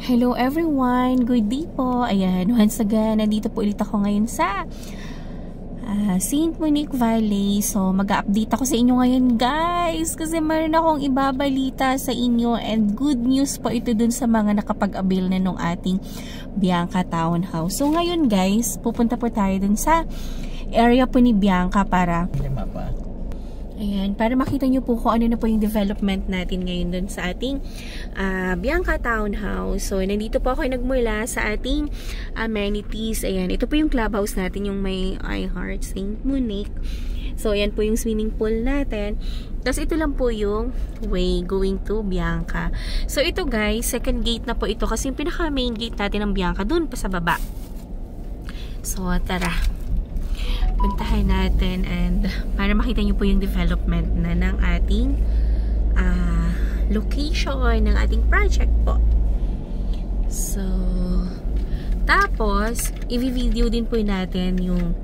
Hello everyone! Good day po! Ayan, once again, nandito po ulit ako ngayon sa St. Monique Valley. So, mag-update ako sa inyo ngayon guys kasi meron akong ibabalita sa inyo and good news po ito dun sa mga nakapag-avail na nung ating Bianca Townhouse. So, ngayon guys, pupunta po tayo dun sa area po ni Bianca para ayan, para makita nyo po kung ano na po yung development natin ngayon dun sa ating Bianca Townhouse. So, nandito po ako nagmula sa ating amenities. Ayan, ito po yung clubhouse natin, yung may I Heart St. Monique. So, ayan po yung swimming pool natin. Tapos, ito lang po yung way going to Bianca. So, ito guys, second gate na po ito kasi yung pinaka main gate natin ng Bianca dun pa sa baba. So, tara. Puntahan natin and para makita nyo po yung development na ng ating location ng ating project po. So, tapos i-video din po natin yung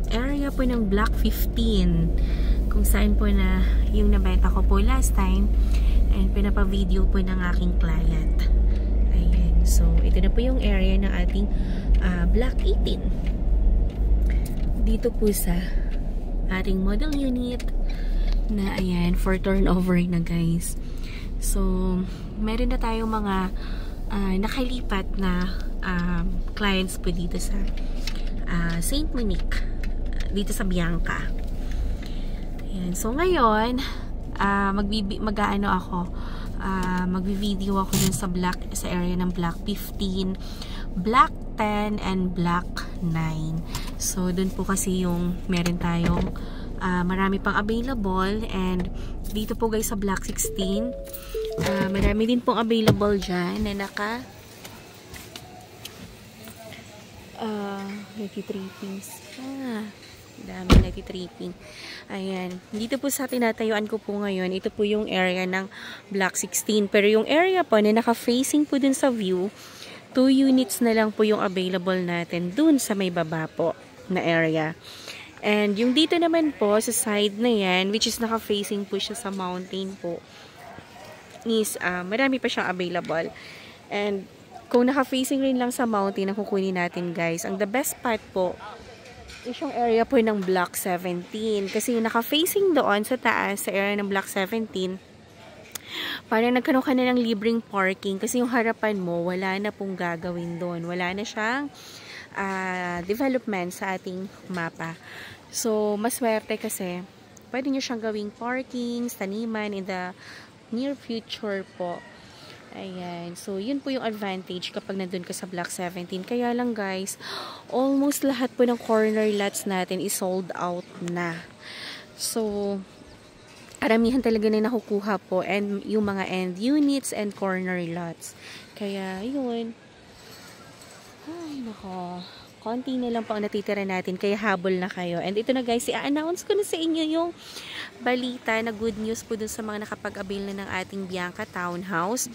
area po ng Block 15 kung saan po na yung nabenta ko po last time and pinapa-video po ng aking client. Ayan. So, ito na po yung area ng ating Block 18. Dito po sa ating model unit na ayan, for turnover na guys. So, meron na tayong mga nakalipat na clients po dito sa St. Monique, dito sa Bianca. Ayan. So, ngayon, magvi-video ako dun sa area ng Block 15, Block 10, and Block 9. So, dun po kasi yung meron tayong marami pang available. And dito po guys sa Block 16, marami din pong available dyan na naka nagtitripping. Dami nagtitripping. Ayan. Dito po sa tinatayuan ko po ngayon, ito po yung area ng Block 16. Pero yung area po na naka-facing po dun sa view, 2 units na lang po yung available natin dun sa may baba po na area. And yung dito naman po sa side na yan, which is naka-facing po siya sa mountain po, is marami pa siyang available. And kung naka-facing rin lang sa mountain ang kukunin natin guys, ang the best part po is yung area po ng Block 17. Kasi yung naka-facing doon sa taas, sa area ng Block 17, parang nagkaroon ka na ng libreng parking kasi yung harapan mo, wala na pong gagawin doon. Wala na siyang development sa ating mapa. So, maswerte kasi pwede nyo siyang gawing parking, taniman in the near future po. Ayan. So, yun po yung advantage kapag nandun ka sa Block 17. Kaya lang guys, almost lahat po ng corner lots natin is sold out na. So, aramihan talaga na nakukuha po and yung mga end units and corner lots. Kaya, yun. Ay, nako. Konti na lang po ang natitira natin. Kaya habol na kayo. And ito na guys, i-announce ko na sa inyo yung balita na good news po dun sa mga nakapag-avail na ng ating Bianca Townhouse.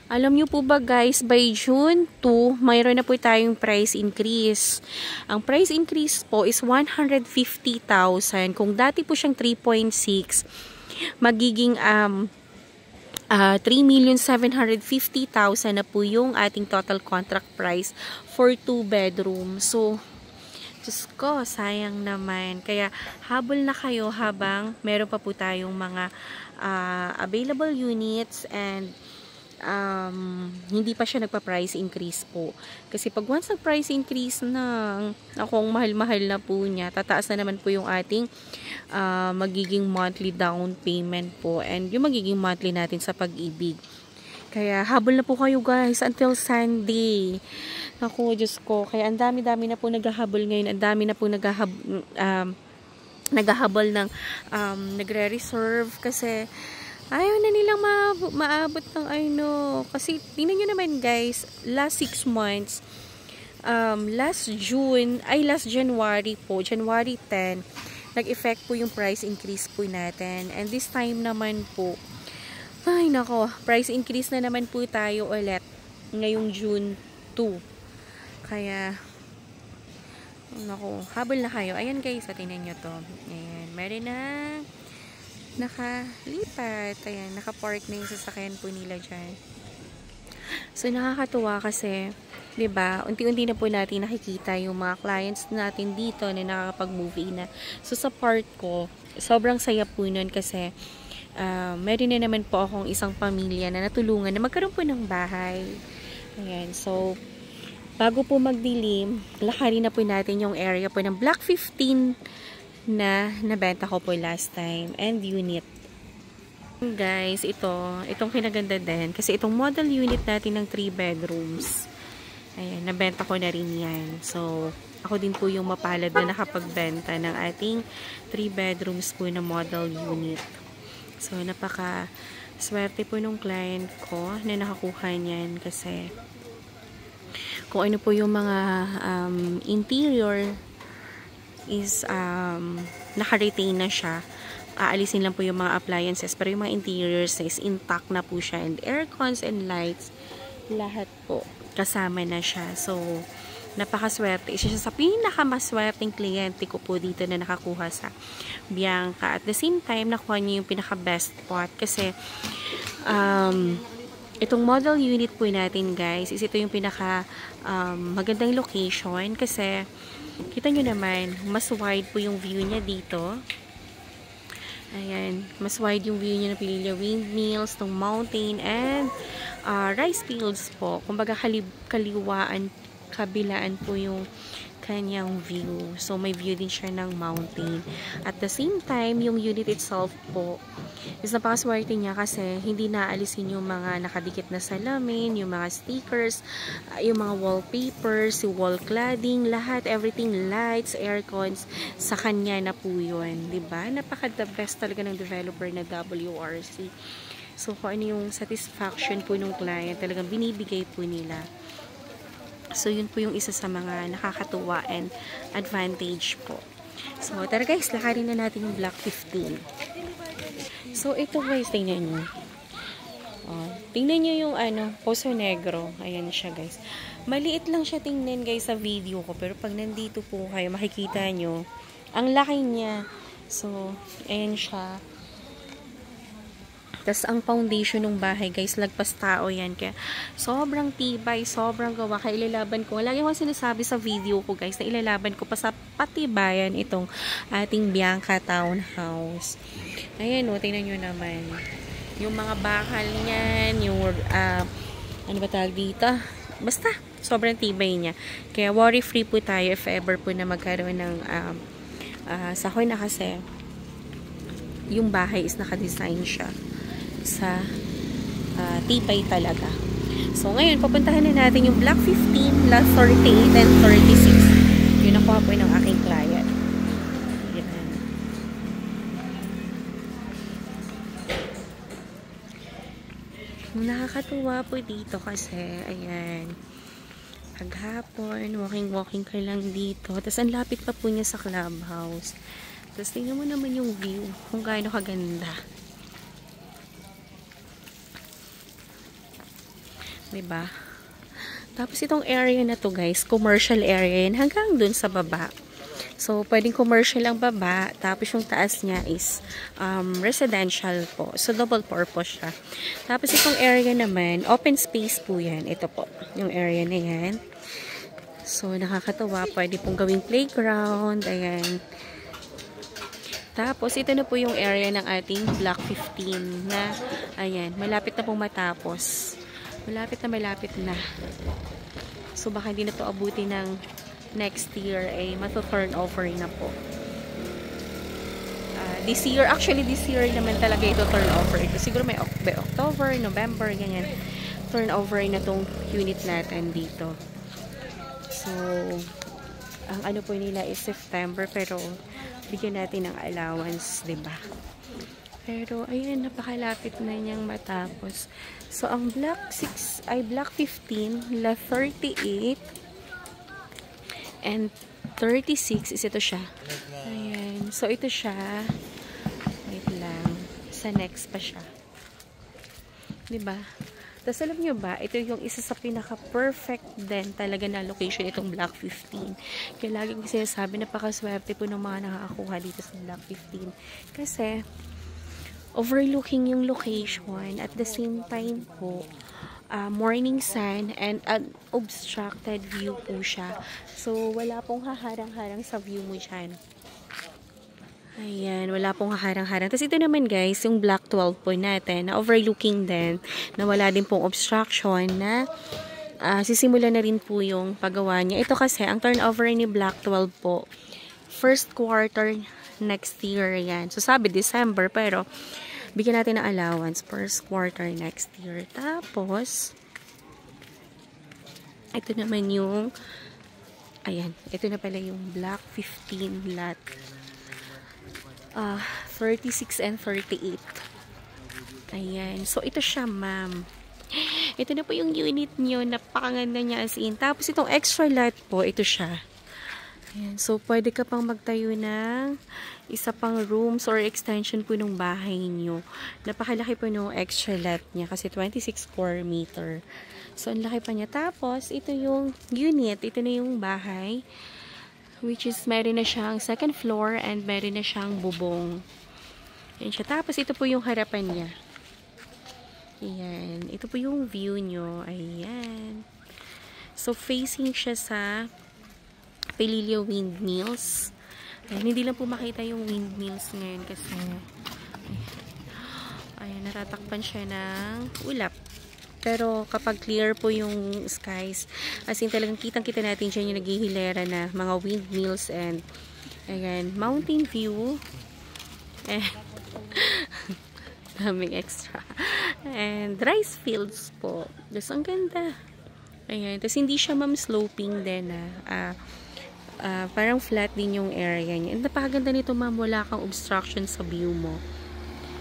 Alam nyo po ba guys, by June 2, mayroon na po tayong price increase. Ang price increase po is 150,000. Kung dati po siyang 3.6, magiging 3,750,000 na po yung ating total contract price for 2 bedrooms. So, Diyos ko, sayang naman. Kaya, habol na kayo habang meron pa po tayong mga available units and hindi pa siya nagpa-price increase po. Kasi pag once nag-price increase na, akong mahal-mahal na po niya, tataas na naman po yung ating magiging monthly down payment po and yung magiging monthly natin sa Pag-ibig. Kaya habol na po kayo guys until Sunday. Naku, Diyos ko. Kaya ang dami-dami na po naghahabol ngayon. Ang dami na po naghahabol ng nagre-reserve kasi ayaw na nilang maabot ng kasi tingnan nyo naman guys, last 6 months, last January po, January 10, nag-effect po yung price increase po natin. And this time naman po, ay nako, price increase na naman po tayo ulit ngayong June 2. Kaya, nako, habol na kayo. Ayan guys, tingnan nyo to. Ayan, meron na nakalipat. Ayan, nakapark na yung sasakyan po nila dyan. So, nakakatuwa kasi, 'di ba, unti-unti na po natin nakikita yung mga clients natin dito na nakakapag-move-in na. So, sa part ko, sobrang saya po nun kasi meron na naman po akong isang pamilya na natulungan na magkaroon po ng bahay. Ayan, so, bago po magdilim, lakarin na po natin yung area po ng Block 15 na nabenta ko po last time and unit. Guys, itong kinaganda din kasi itong model unit natin ng 3 bedrooms. Ayan, nabenta ko na rin yan. So, ako din po yung mapalad na nakapagbenta ng ating 3 bedrooms po na model unit. So, napaka-swerte po nung client ko na nakakuha niyan kasi kung ano po yung mga interior is naka-retain na siya. Aalisin lang po yung mga appliances pero yung mga interiors is intact na po siya and aircons and lights lahat po kasama na siya. So, napakaswerte. Isa siya sa pinakamaswerteng kliyente ko po dito na nakakuha sa Bianca. At the same time, nakuha niya yung pinaka-best spot kasi itong model unit po natin guys, is ito yung pinaka magandang location kasi kita nyo naman, mas wide po yung view niya dito. Ayan, mas wide yung view niya ng Pililla Windmills, ng mountain, and rice fields po. Kumbaga kabilaan po yung kanyang view. So, may view din siya ng mountain. At the same time, yung unit itself po, is napakaswerte niya kasi hindi naalisin yung mga nakadikit na salamin, yung mga stickers, yung mga wallpapers, yung wall cladding, lahat, everything, lights, aircons, sa kanya na po yun. Diba? Napaka-the best talaga ng developer na WRC. So, kung ano yung satisfaction po ng client, talagang binibigay po nila. So, yun po yung isa sa mga nakakatuwa and advantage po. So, tara guys, lakarin na natin yung Block 15. So, ito guys, tingnan nyo. Tingnan nyo yung Poso Negro. Ayan siya guys. Maliit lang siya tingnan guys sa video ko. Pero pag nandito po kayo, makikita nyo, ang laki niya. So, ayan siya. Tapos, ang foundation ng bahay, guys, lagpas tao yan. Kaya, sobrang tibay, sobrang gawa. Kaya, ilalaban ko. Lagi ko sinasabi sa video ko, guys, na ilalaban ko pa sa patibayan itong ating Bianca Townhouse. Ayan, o, tingnan nyo naman. Yung mga bakal niyan, yung, ano ba tawag dito? Basta, sobrang tibay niya. Kaya, worry-free po tayo if ever po na magkaroon ng sakoy na kasi yung bahay is nakadesign siya sa tibay talaga. So, ngayon, papuntahan na natin yung Block 15, Lot 38 and 36. Yun ako po ng aking client. Yan. Nakakatuwa po dito kasi, ayan, paghapon, walking ka lang dito. Tapos, ang lapit pa po niya sa clubhouse. Tapos, tingnan mo naman yung view, kung gaano kaganda. Diba? Tapos itong area na to guys, commercial area yan hanggang dun sa baba. So, pwedeng commercial ang baba, tapos yung taas niya is residential po. So, double purpose siya. Tapos itong area naman, open space po yan. Ito po, yung area na yan. So, nakakatawa. Pwede pong gawing playground. Ayan. Tapos, ito na po yung area ng ating Block 15 na, ayan, malapit na pong matapos. Malapit na. So, baka hindi na to abuti ng next year ay mato-turn over na po. This year naman talaga ito turn over. Ito siguro may October, November, ganyan. Turn over na tong unit natin dito. So, ang ano po nila is September pero bigyan natin ng allowance, 'di ba? Pero, ayun, napakalapit na niyang matapos. So, ang Block 15, La 38, and 36 is ito siya. Ayan. So, ito siya. Wait lang. Sa next pa siya. Diba? Tapos, alam nyo ba, ito yung isa sa pinaka-perfect din talaga na location itong Block 15. Kaya lagi ko sinasabi, napakaswerte po ng mga nakakakuha dito sa Block 15. Kasi, overlooking yung location at the same time po morning sun and unobstructed view po siya. So, wala pong haharang-harang sa view mo dyan. Ayan, wala pong haharang-harang. Tapos ito naman guys, yung Block 12 po natin, na overlooking din, na wala din pong obstruction, na sisimula na rin po yung paggawa niya. Ito kasi, ang turnover ni Block 12 po, first quarter next year yan. So, sabi December, pero bigyan natin ng allowance first quarter next year. Tapos, ito naman yung, ayan, ito na pala yung Block 15 lot. 36 and 38. Ayan. So, ito siya, ma'am. Ito na po yung unit nyo. Napakaganda niya as in. Tapos, itong extra lot po, ito siya. Ayan. So, pwede ka pang magtayo ng isa pang rooms or extension po ng bahay nyo. Napakalaki po ng extra lot niya kasi 26 square meter. So, ang laki pa niya. Tapos, ito yung unit. Ito na yung bahay. Which is, meron na siyang second floor and meron na siyang bubong. Ayan siya. Tapos, ito po yung harapan niya. Ayan. Ito po yung view nyo. Ayan. So, facing siya sa Pelilio Windmills. Ayan. Hindi lang po makita yung windmills ngayon kasi ayan, natatakpan siya ng ulap. Pero kapag clear po yung skies, as in talagang kitang-kita natin dyan yung naghihilera na mga windmills and ayan, mountain view. And daming extra. And rice fields po. Tapos ang ganda. Ayan. Tapos hindi siya ma'am sloping din parang flat din yung area niya. And napakaganda nito ma'am. Wala kang obstruction sa view mo.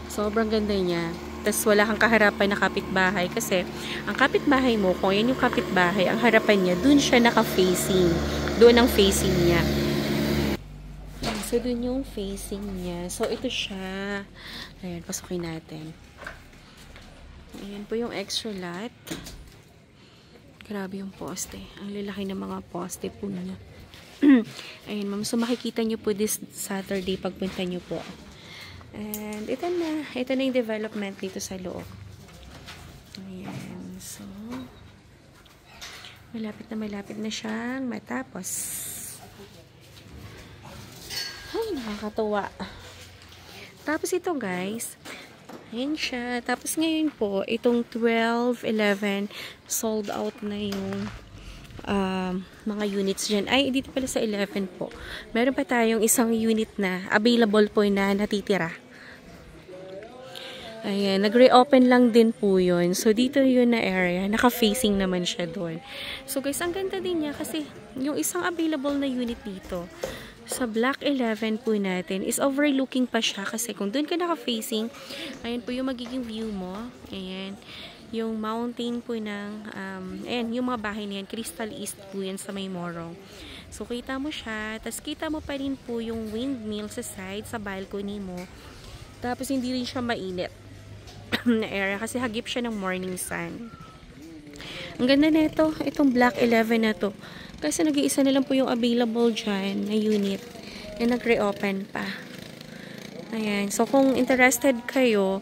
Sobrang ganda niya. Tapos wala kang kaharapan na kapitbahay kasi ang kapitbahay mo, kung yan yung kapitbahay, ang harapan niya, dun siya naka-facing. Doon ang facing niya. So, dun yung facing niya. So, ito siya. Ayan, pasukin natin. Ayan po yung extra lot. Grabe yung poste. Ang lalaki ng mga poste po niya. Ayan, ma'am. So, makikita nyo po this Saturday pagpunta nyo po. And ito na yung development dito sa loob. Ayan. So, malapit na siyang matapos. Ay, nakakatuwa. Tapos ito guys, ayan siya. Tapos ngayon po, itong 12, 11, sold out na yung mga units dyan. Ay, dito pala sa 11 po. Meron pa tayong isang unit na available po na natitira. Ayan, nag-reopen lang din po yun. So, dito yun na area. Naka-facing naman siya doon. So, guys, ang ganda din niya kasi yung isang available na unit dito sa Block 11 po natin is overlooking pa siya kasi kung doon ka naka-facing, ayan po yung magiging view mo. Ayan. Yung mountain po ng, ayan, yung mga bahay na yan, Crystal East po yan sa may Morong. So, kita mo siya. Tapos, kita mo pa rin po yung windmill sa side, sa balcony mo. Tapos, hindi rin siya mainit na area kasi hagip siya ng morning sun. Ang ganda na ito. Itong Block 11 na to. Kasi nag-iisa na lang po yung available dyan na unit na nag-reopen pa. Ayan. So, kung interested kayo,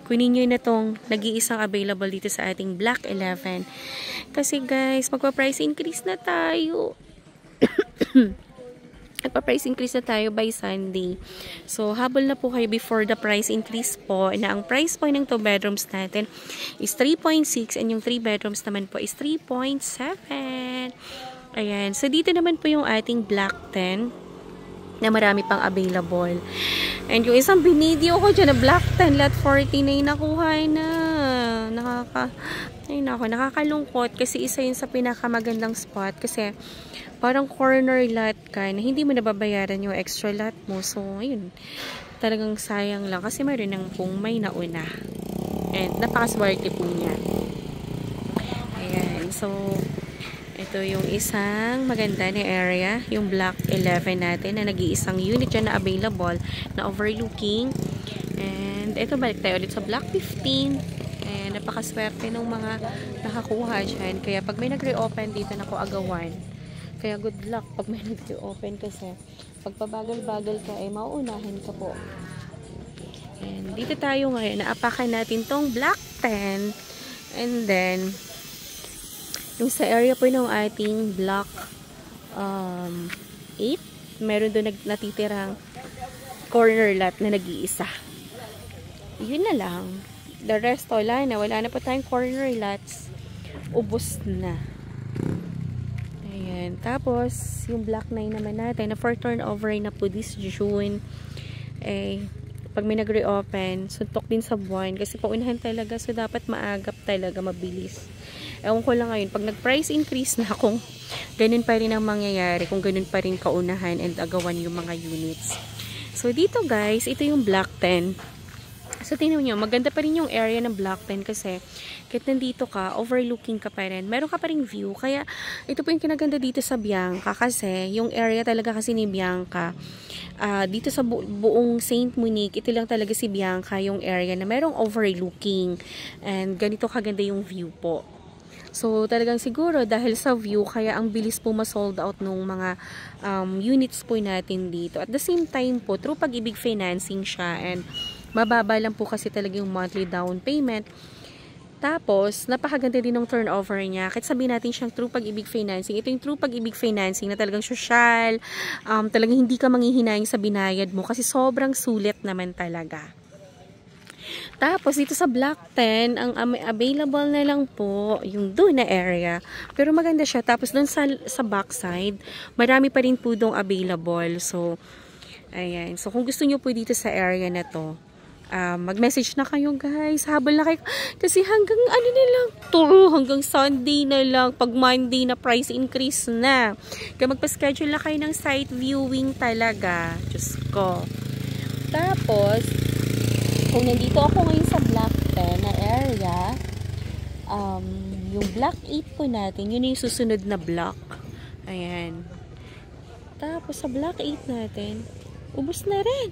kunin nyo na itong nag-iisang available dito sa ating Block 11. Kasi guys, magpa-price increase na tayo. Magpa-price increase na tayo by Sunday. So, habol na po kayo before the price increase po na ang price po ng 2 bedrooms natin is 3.6 and yung 3 bedrooms naman po is 3.7. Ayan. So, dito naman po yung ating Block 10 na marami pang available. And yung isang binideo ko dyan na Block 10 lot 49 nakuha na. Nakakalungkot kasi isa yun sa pinakamagandang spot kasi parang corner lot ka na hindi mo nababayaran yung extra lot mo. So, ayun. Talagang sayang lang kasi mayroon nang pong may nauna. And napakaswerte po niya. Ayan. So, ito yung isang maganda na area. Yung Block 11 natin na nag-iisang unit dyan na available na overlooking. And ito, balik tayo ulit sa Block 15. And napakaswerte ng mga nakakuha dyan. Kaya pag may nag-reopen dito na ko agawan. Kaya good luck pag may nag-reopen kasi pag pabagal-bagal ka ay mauunahin ka po. And dito tayo ngayon. Naapakan natin tong Block 10. And then Yung sa area po ng ating block 8, meron doon natitirang corner lot na nag-iisa. Yun na lang. The rest, wala na po tayong corner lots. Ubos na. Ayan. Tapos, yung block 9 naman natin, na for turnover na po this June, pag may nag-reopen, suntok din sa buwan. Kasi paunahan talaga, so dapat maagap talaga, mabilis. Ewan ko lang ngayon, pag nag-price increase na, kung ganun pa rin ang mangyayari, kung ganun pa rin kaunahan and agawan yung mga units. So, dito guys, ito yung block 10. So, tingnan nyo, maganda pa rin yung area ng block 10 kasi kahit nandito ka, overlooking ka pa rin. Meron ka pa rin view. Kaya, ito po yung kinaganda dito sa Bianca kasi yung area talaga kasi ni Bianca, dito sa buong Saint Monique, ito lang talaga si Bianca yung area na merong overlooking. And ganito kaganda yung view po. So, talagang siguro dahil sa view, kaya ang bilis po ma-sold out nung mga units po natin dito. At the same time po, through Pag-ibig financing siya and mababa lang po kasi talaga yung monthly down payment. Tapos, napakaganda din ng turnover niya. Kahit sabihin natin siyang True Pag-ibig financing, ito yung True Pag-ibig financing na talagang social, talagang hindi ka manghihinayang sa binayad mo kasi sobrang sulit naman talaga. Tapos, dito sa block 10, ang available na lang po yung doon na area. Pero maganda siya. Tapos, doon sa backside, marami pa rin po doon available. So, ayan. So, kung gusto nyo po dito sa area na to, mag-message na kayo guys. Habol na kayo. Kasi hanggang ano na lang to, hanggang Sunday na lang. Pag Monday na price increase na. Kaya magpa-schedule na kayo ng site viewing talaga. Diyos ko. Tapos, kung nandito ako ngayon sa block 10 na area, yung block 8 po natin, yun yung susunod na block. Ayan. Tapos sa block 8 natin, ubos na rin.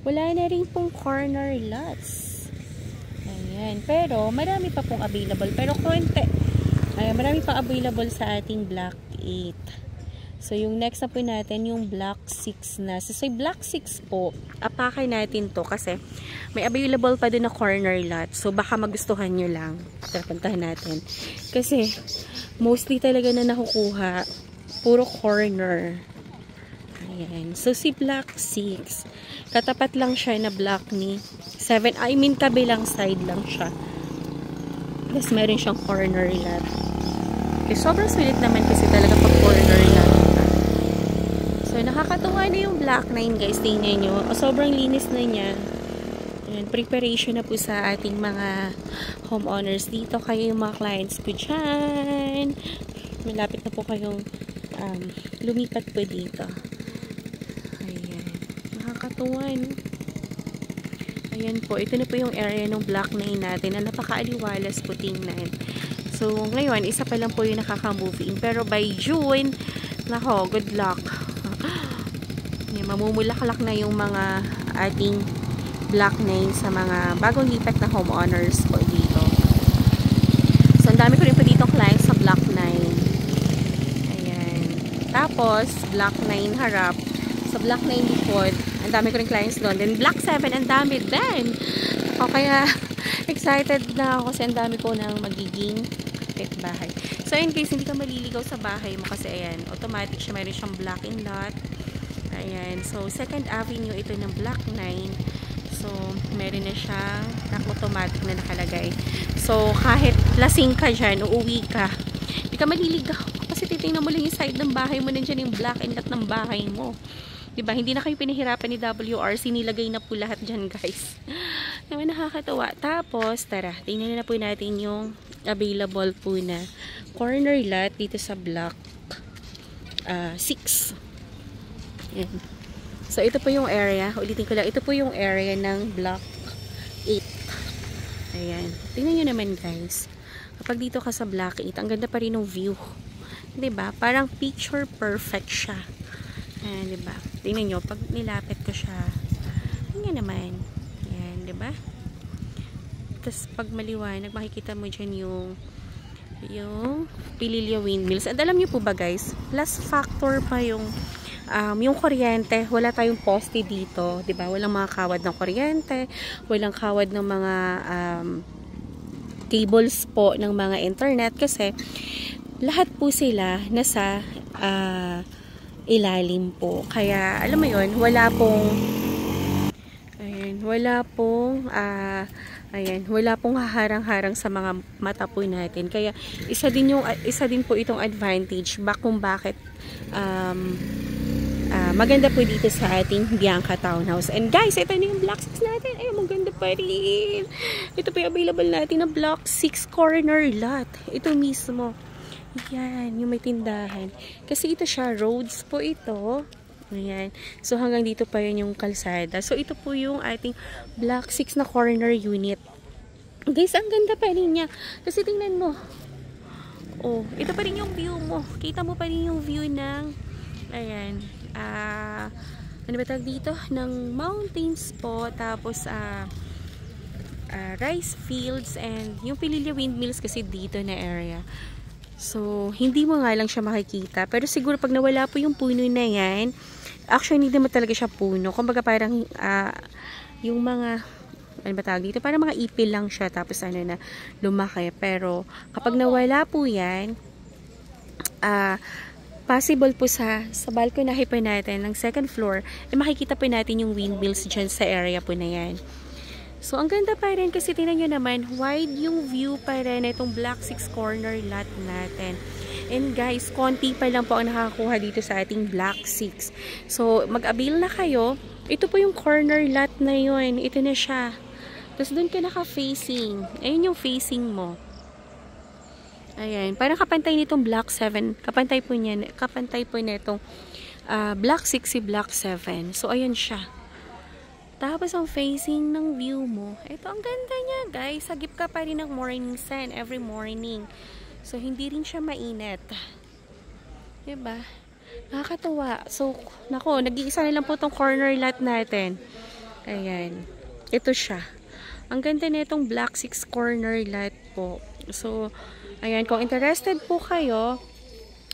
Wala na rin pong corner lots. Ayan. Pero, marami pa pong available. Pero konti. Ayan, marami pa available sa ating block 8. So, yung next na po natin, yung block 6 na. So, sa block 6 po, apakay natin to kasi may available pa din na corner lot. So, baka magustuhan nyo lang. Puntahan natin. Kasi, mostly talaga na nakukuha, puro corner. Ayan. So, si block 6, katapat lang siya na block ni 7. I mean, kabilang side lang siya. Tapos, meron siyang corner lot. Okay, sobrang sulit naman kasi talaga pag corner lot. So, nakakatuwa na yung block 9 guys. Tingnan nyo. Sobrang linis na niya. Ayan, preparation na po sa ating mga homeowners dito. Kayo yung mga clients ko dyan. Malapit na po kayong lumipat po dito. Ayan. Nakakatuwa, no? Ayan po. Ito na po yung area ng block 9 natin na napaka-aliwalas po tingnan. So, ngayon, isa pa lang po yung nakaka-move in. Pero by June, nako, good luck. Mamumulaklak na yung mga ating block 9 sa mga bagong lipat na homeowners po dito. So, ang dami ko rin po dito clients sa block 9. Ayan. Tapos, block 9 harap. Sa block 9 likod, ang dami ko rin clients doon. Then, block 7, ang dami din. O, kaya, excited na ako kasi ang dami ko ng magiging bahay. So, in case hindi ka maliligaw sa bahay mo kasi, ayan, automatic siya. Mayroon siyang blocking lot. Ayan. So, 2nd Avenue, ito ng block 9. So, meron na siyang automatic na nakalagay. So, kahit lasing ka dyan, uuwi ka, hindi ka maliligaw. Kasi titingnan mo lang yung side ng bahay mo, nandiyan yung block and lot ng bahay mo. Diba? Hindi na kayo pinahirapan ni WRC. Nilagay na po lahat dyan, guys. Naman nakakatawa. Tapos, tara, tingnan na po natin yung available po na corner lot dito sa block 6. Yan. So, ito po yung area. Ulitin ko lang. Ito po yung area ng block 8. Ayan. Tingnan nyo naman, guys. Kapag dito ka sa block 8, ang ganda pa rin ng view. Diba? Parang picture perfect siya. Ayan, diba? Tingnan nyo. Pag nilapit ko siya, tingnan naman. Ayan, diba? Tapos, pag maliwanag, makikita mo dyan yung Pililio windmills. At alam nyo po ba, guys? Plus factor pa yung kuryente, wala tayong poste dito, 'di ba? Walang mga kawad ng kuryente, walang kawad ng mga cables po ng mga internet kasi lahat po sila nasa ilalim po. Kaya, alam mo yun, wala pong haharang-harang sa mga mata po natin. Kaya, isa din po itong advantage kung bakit maganda po dito sa ating Bianca Townhouse. And guys, ito na yung Block 6 natin. Ay, maganda pa rin. Ito po yung available natin na Block 6 corner lot. Ito mismo. Yan, yung may tindahan. Kasi ito siya, roads po ito. Ayan. So, hanggang dito pa yun yung kalsada. So, ito po yung ating Block 6 na corner unit. Guys, ang ganda pa rin niya. Kasi tingnan mo. Oh, ito pa rin yung view mo. Kita mo pa rin yung view ng, ayan, ano ba tawag dito? Ng mountains po. Tapos, rice fields and yung Pililya Windmills kasi dito na area. So, hindi mo nga lang siya makikita. Pero siguro pag nawala po yung puno na yan, actually hindi naman talaga siya puno. Kumbaga parang yung mga, ano ba tawag dito? Parang mga ipil lang siya tapos ano na lumaki. Pero kapag nawala po yan, possible po sa balcony po natin ng second floor, makikita po natin yung windmills dyan sa area po na yan. So, ang ganda pa rin kasi tingnan nyo naman, wide yung view pa rin itong Block 6 corner lot natin. And guys, konti pa lang po ang nakakakuha dito sa ating Block 6. So, mag-avail na kayo. Ito po yung corner lot na yun. Ito na siya. Tapos doon ka naka-facing. Ayun yung facing mo. Ayan. Parang kapantay nitong Block 7. Kapantay po nitong Block 6 si Block 7. So, ayun siya. Tapos, ang facing ng view mo, ito, ang ganda niya, guys. Sagip ka pa rin ng morning sun every morning. So, hindi rin siya mainit. Diba? Nakakatuwa. So, nako, nag-iisa na lang po itong corner lot natin. Ayan. Ito siya. Ang ganda na itong Block 6 corner lot po. So, ayan, kung interested po kayo,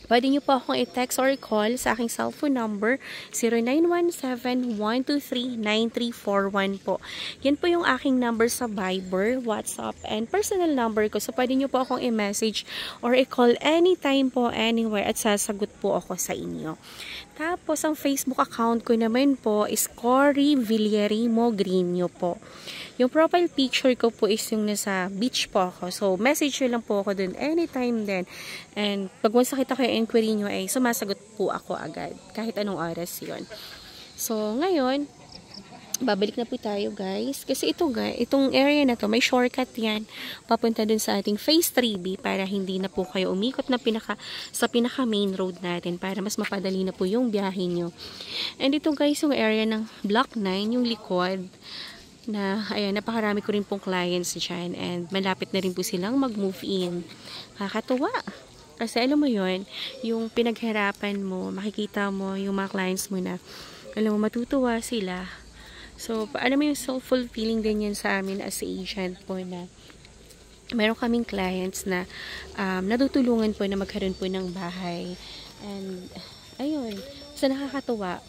pwede nyo po akong i-text or i-call sa aking cellphone number 0917-123-9341 po. Yan po yung aking number sa Viber, WhatsApp, and personal number ko. So, pwede nyo po akong i-message or i-call anytime po, anywhere, at sasagot po ako sa inyo. Tapos, ang Facebook account ko naman po is Cory Villarimo Grino po. Yung profile picture ko po is yung nasa beach po ako. So, message nyo lang po ako dun anytime din. And, pag once nakita ko yung inquiry nyo, ay sumasagot po ako agad. Kahit anong oras yon. So, ngayon, babalik na po tayo guys. Kasi ito guys, itong area na to, may shortcut yan. Papunta dun sa ating phase 3B para hindi na po kayo umikot na sa pinaka main road natin para mas mapadali na po yung biyahe nyo. And ito guys, yung area ng Block 9, yung likod, na, ayan, napakarami ko rin pong clients dyan and malapit na rin po silang mag-move in. Kakatuwa. Kasi alam mo yon, yung pinaghirapan mo, makikita mo yung mga clients mo na, alam mo, matutuwa sila. So, alam mo yung self-fulfilling din yan sa amin as agent po na meron kaming clients na natutulungan po na magkaroon po ng bahay. And, ayun, so nakakatuwa.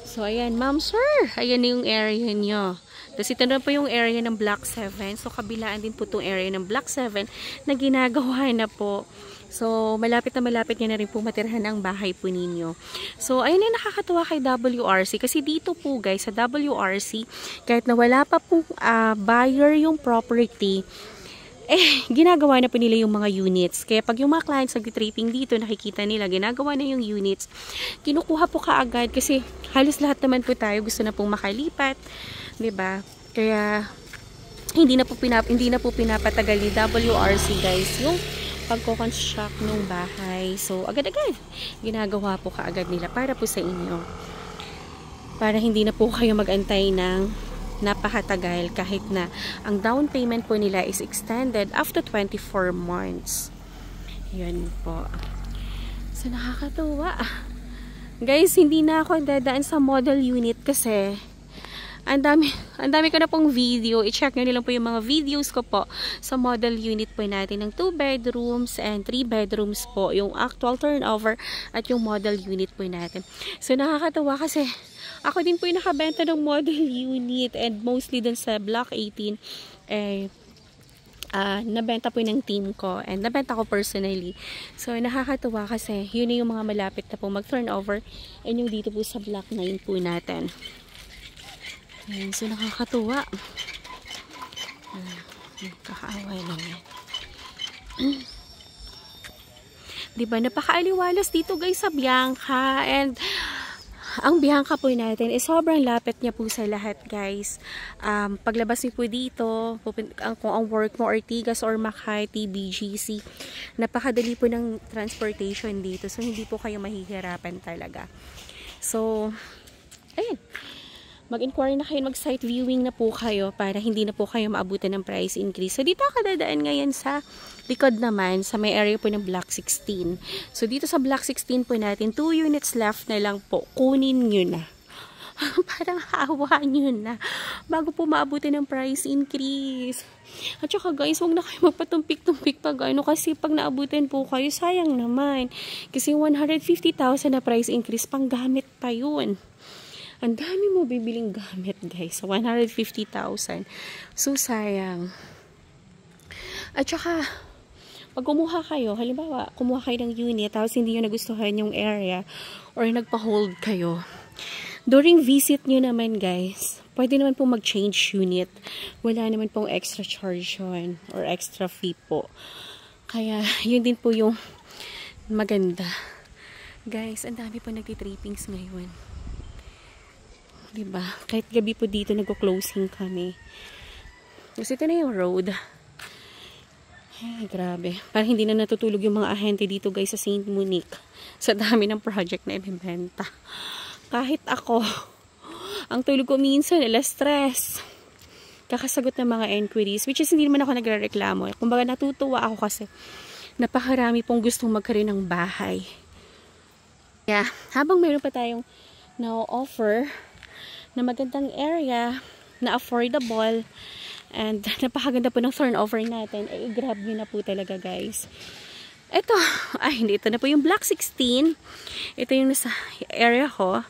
So, ayan, ma'am, sir, ayan yung area nyo. Tapos ito na po yung area ng Block 7. So, kabilaan din po itong area ng Block 7 na ginagawa na po. So, malapit nyo na rin po matirhan ang bahay po ninyo. So, ayun yung nakakatuwa kay WRC. Kasi dito po guys, sa WRC, kahit na wala pa pong buyer yung property, ginagawa na po nila yung mga units. Kaya pag yung mga clients nag-tripping dito, nakikita nila, ginagawa na yung units, kinukuha po kaagad kasi halos lahat naman po tayo gusto na pong makalipat. 'Di ba? Kaya hindi na po pinapatagal ni WRC guys yung pagko-construct ng bahay. So agad-agad ginagawa po kaagad nila para po sa inyo. Para hindi na po kayo mag-antay ng napakatagal kahit na ang down payment po nila is extended after 24 months. Yun po. So nakakatuwa. Guys, hindi na ako dadaan sa model unit kasi ang dami ko na pong video. I-check nyo nilang po yung mga videos ko po sa model unit po natin ng 2 bedrooms and 3 bedrooms po. Yung actual turnover at yung model unit po natin. So, nakakatawa kasi ako din po yung nakabenta ng model unit and mostly dun sa Block 18. nabenta po ng team ko and nabenta ko personally. So, nakakatuwa kasi yun yung mga malapit na po mag-turnover and yung dito po sa block 9 po natin. Ayan, so nakakatuwa. Kakaaway lang yan. Diba, napakaaliwalas dito guys sa Bianca, and ang Bianca po natin is sobrang lapit niya po sa lahat guys. Paglabas niyo po dito, kung ang work mo Ortigas or Makati, BGC, napakadali po ng transportation dito. So, hindi po kayo mahihirapan talaga. So, ayun. Mag-inquire na kayo, mag-site viewing na po kayo para hindi na po kayo maabutan ng price increase. So, dito ako dadaan ngayon sa likod naman, sa may area po ng Block 16. So, dito sa Block 16 po natin, 2 units left na lang po. Kunin nyo na. Parang hawa nyo na. Bago po maabutan ng price increase. At saka guys, huwag na kayo magpatumpik-tumpik pag ano, kasi pag naabutan po kayo, sayang naman. Kasi 150,000 na price increase, pang gamit pa yun. Ang dami mo bibiling gamit guys. 150,000. So, sayang. At saka, pag kumuha kayo, halimbawa, kumuha kayo ng unit, tapos hindi nyo nagustuhan yung area, or nagpa-hold kayo, during visit nyo naman guys, pwede naman po mag-change unit. Wala naman pong extra charge yun, or extra fee po. Kaya, yun din po yung maganda. Guys, ang dami po nagtitrippings ngayon. Diba? Kahit gabi po dito nagko-closing kami. Kasi ito na yung road. Ay, grabe. Parang hindi na natutulog yung mga ahente dito guys sa St. Monique. Sa dami ng project na ibibenta. Kahit ako, ang tulog ko minsan, stress. Kakasagot ng mga enquiries, which is hindi naman ako nagre-reklamo. Kumbaga natutuwa ako kasi napakarami pong gustong magkaroon ng bahay. Yeah, habang meron pa tayong na-offer na magandang area, na affordable, and napakaganda po ng turnover natin, eh, grab nyo na po talaga guys. Ito, hindi, ito na po yung Block 16. Ito yung nasa area ko.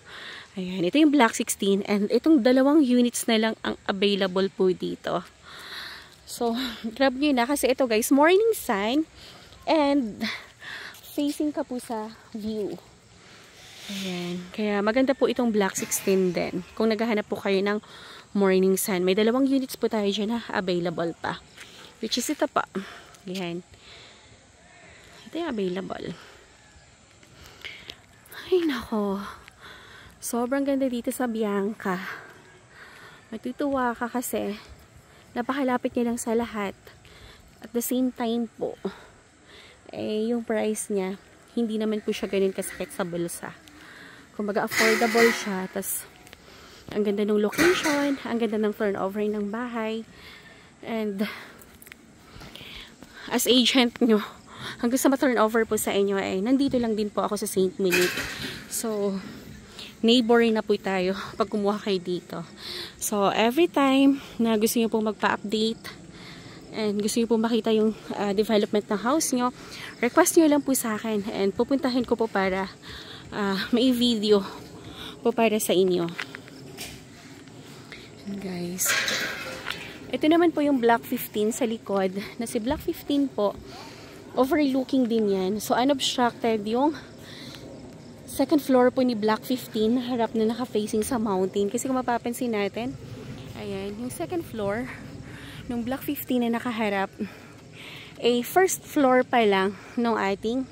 Ayan, ito yung Block 16, and itong 2 units na lang ang available po dito. So, grab nyo na kasi ito guys, morning sun, and facing ka po sa view. Ayan. Kaya maganda po itong Block 16 din. Kung naghahanap po kayo ng morning sun. May 2 units po tayo dyan na available pa. Which is ito pa. Ayan. Ito yung available. Ay nako. Sobrang ganda dito sa Bianca. Matutuwa ka kasi napakalapit niya lang sa lahat. At the same time po, eh yung price niya, hindi naman po siya ganun kasakit sa bulsa. Kumbaga affordable siya, tas ang ganda ng location, ang ganda ng turnover ng bahay, and as agent nyo, hanggang sa ma-turnover po sa inyo, eh, nandito lang din po ako sa St. Monique. So, neighboring na po tayo pag kumuha kayo dito. So, every time na gusto nyo pong magpa-update, and gusto nyo pong makita yung development ng house nyo, request nyo lang po sa akin, and pupuntahin ko po para may video po para sa inyo. And guys, ito naman po yung Block 15 sa likod, na si Block 15 po overlooking din yan. So unobstructed yung second floor po ni Block 15, harap na naka-facing sa mountain. Kasi kung mapapansin natin, ayan, yung second floor ng Block 15 na nakaharap, first floor pa lang ng ating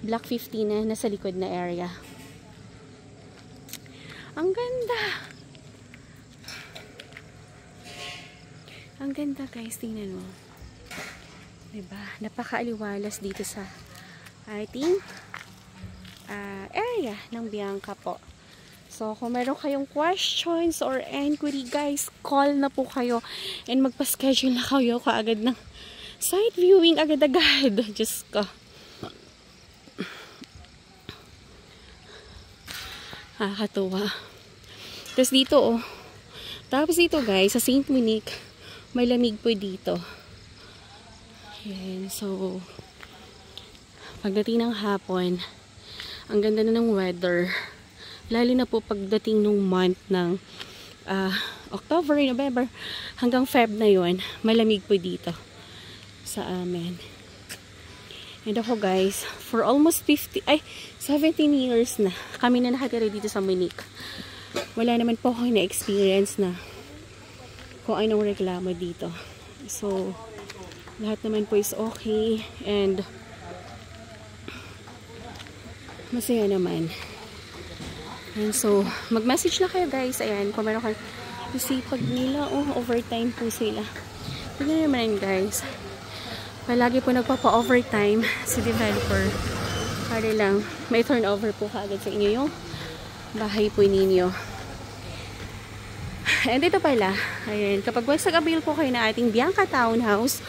Block 15 na nasa likod na area. Ang ganda! Ang ganda guys, tingnan mo. Diba? Napakaaliwalas dito sa ating area ng Bianca po. So, kung meron kayong questions or inquiry guys, call na po kayo and magpa-schedule na kayo kaagad ng site viewing agad-agad. Diyos ko. Nakakatuwa. Tapos dito, oh. Tapos dito, guys, sa St. Monique, may lamig po dito. Ayan. So, pagdating ng hapon, ang ganda na ng weather. Lalo na po pagdating ng month ng October, November, hanggang Feb na yun, malamig po dito. sa amin. And ako guys, for almost 17 years na kami na nakatira dito sa Munich. Wala naman po ako na-experience na kung anong reklamo dito. So, lahat naman po is okay and masaya naman. And so, mag-message na kayo guys. Ayan, kung meron kayo sipag nila. Oh, overtime po sila. Tignan naman guys. Palagi po nagpapa-overtime si developer. Para lang may turnover po kaagad sa inyo yung bahay po ninyo. And ito pala, ayan, kapag nag-avail po kayo na ating Bianca Townhouse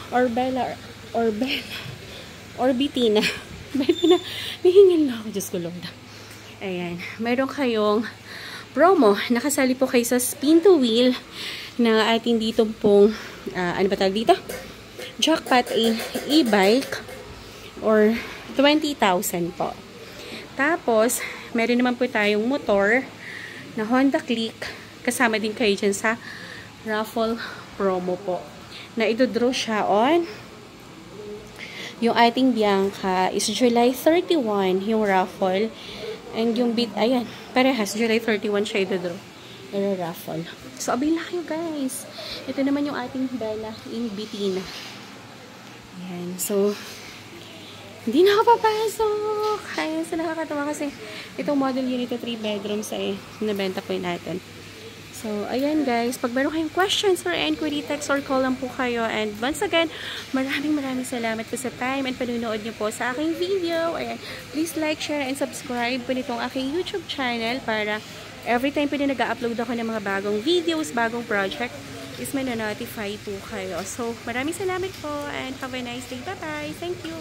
or Bella or Bitina. Bitina, nahingin na ako, Diyos ko Lord. Ayan, meron kayong promo. Nakasali po kayo sa spin to wheel na ating dito pong, ano ba tawag dito? Jackpot e-bike or 20,000 po. Tapos, meron naman po tayong motor na Honda Click. Kasama din kayo dyan sa raffle promo po. Na ito-draw siya on yung ating Bianca is July 31 yung raffle. And yung bit, ayan, parehas. July 31 siya ito-draw. Raffle. So, abay na kayo guys. Ito naman yung ating Bella in Bitina. Ayan, so, hindi na ako papasok. Ayan, so nakakatawa kasi itong model unit 3 bedrooms ay nabenta po natin. So, ayan guys, pag meron kayong questions or inquiry, text or call lang po kayo. And once again, maraming salamat po sa time and panunood nyo po sa aking video. Ayan, please like, share, and subscribe po nitong aking YouTube channel para every time po na nag-upload ako ng mga bagong videos, bagong project, is may na-notify po kayo. So, maraming salamat po and have a nice day. Bye-bye. Thank you.